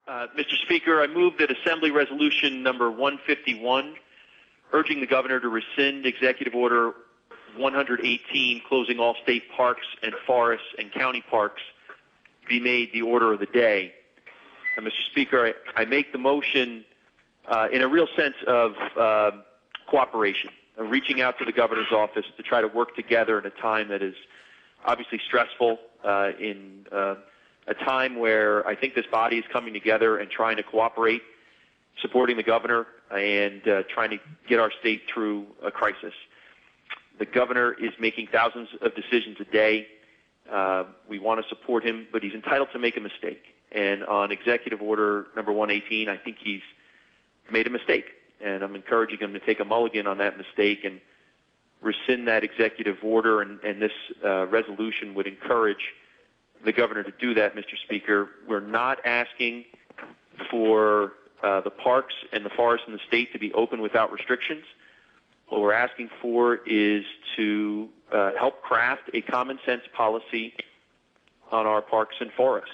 Mr. Speaker, I move that Assembly Resolution number 151, urging the governor to rescind Executive Order 118, closing all state parks and forests and county parks, be made the order of the day. Mr. Speaker, I make the motion in a real sense of cooperation, of reaching out to the governor's office to try to work together in a time that is obviously stressful, in a time where I think this body is coming together and trying to cooperate, supporting the governor and trying to get our state through a crisis. The governor is making thousands of decisions a day. We want to support him, but he's entitled to make a mistake. And on Executive Order number 118, I think he's made a mistake. And I'm encouraging him to take a mulligan on that mistake and rescind that executive order. And this resolution would encourage the governor to do that, Mr. Speaker. We're not asking for the parks and the forests in the state to be open without restrictions. What we're asking for is to help craft a common sense policy on our parks and forests.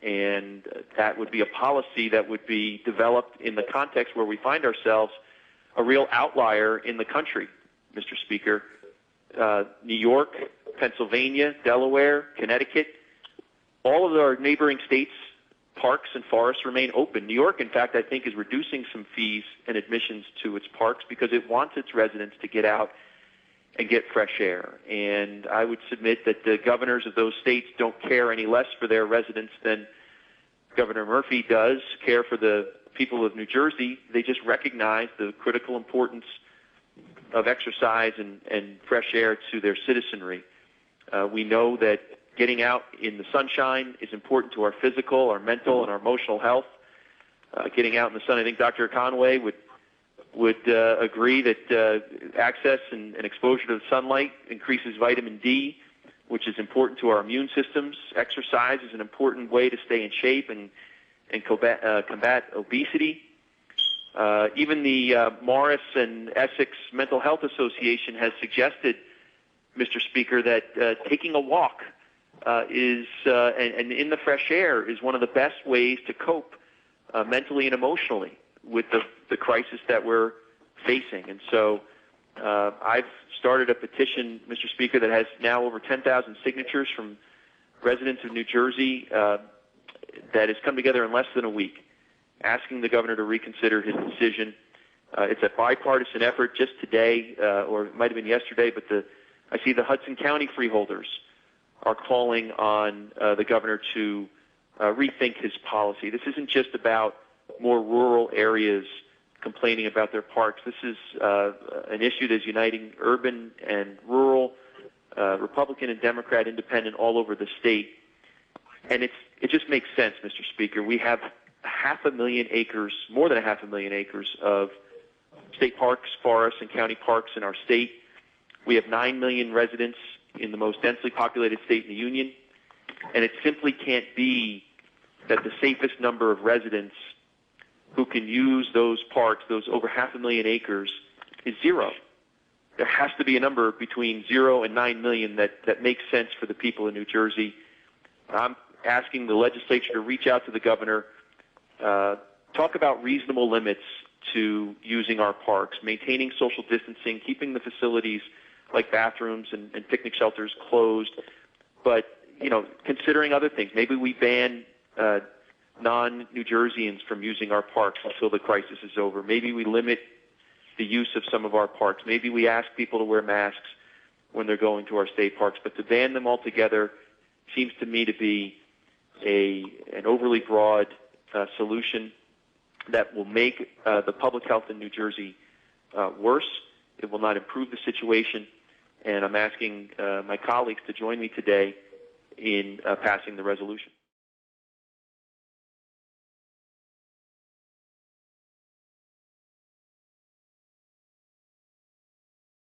And that would be a policy that would be developed in the context where we find ourselves a real outlier in the country, Mr. Speaker. New York, Pennsylvania, Delaware, Connecticut, all of our neighboring states' parks and forests remain open. New York, in fact, I think is reducing some fees and admissions to its parks because it wants its residents to get out and get fresh air. And I would submit that the governors of those states don't care any less for their residents than Governor Murphy does care for the people of New Jersey. They just recognize the critical importance of exercise and fresh air to their citizenry. We know that getting out in the sunshine is important to our physical, our mental, and our emotional health. Getting out in the sun, I think Dr. Conway would agree that access and exposure to the sunlight increases vitamin D, which is important to our immune systems. Exercise is an important way to stay in shape and combat obesity. Even the Morris and Essex Mental Health Association has suggested, Mr. Speaker, that taking a walk and in the fresh air is one of the best ways to cope mentally and emotionally with the crisis that we're facing. And so I've started a petition, Mr. Speaker, that has now over 10,000 signatures from residents of New Jersey that has come together in less than a week, asking the governor to reconsider his decision. It's a bipartisan effort. Just today, or it might have been yesterday, but I see the Hudson County freeholders are calling on the governor to rethink his policy. This isn't just about more rural areas complaining about their parks. This is an issue that is uniting urban and rural, Republican and Democrat, independent all over the state. And it just makes sense, Mr. Speaker. We have 500,000 acres, more than 500,000 acres of state parks, forests, and county parks in our state. We have 9 million residents in the most densely populated state in the union, and it simply can't be that the safest number of residents who can use those parks, those over 500,000 acres, is zero. There has to be a number between 0 and 9 million that makes sense for the people of New Jersey. I'm asking the legislature to reach out to the governor, talk about reasonable limits to using our parks, maintaining social distancing, keeping the facilities like bathrooms and picnic shelters closed, but considering other things. Maybe we ban non-New Jerseyans from using our parks until the crisis is over. Maybe we limit the use of some of our parks. Maybe we ask people to wear masks when they're going to our state parks. But to ban them altogether seems to me to be an overly broad solution that will make the public health in New Jersey worse. It will not improve the situation. And I'm asking my colleagues to join me today in passing the resolution.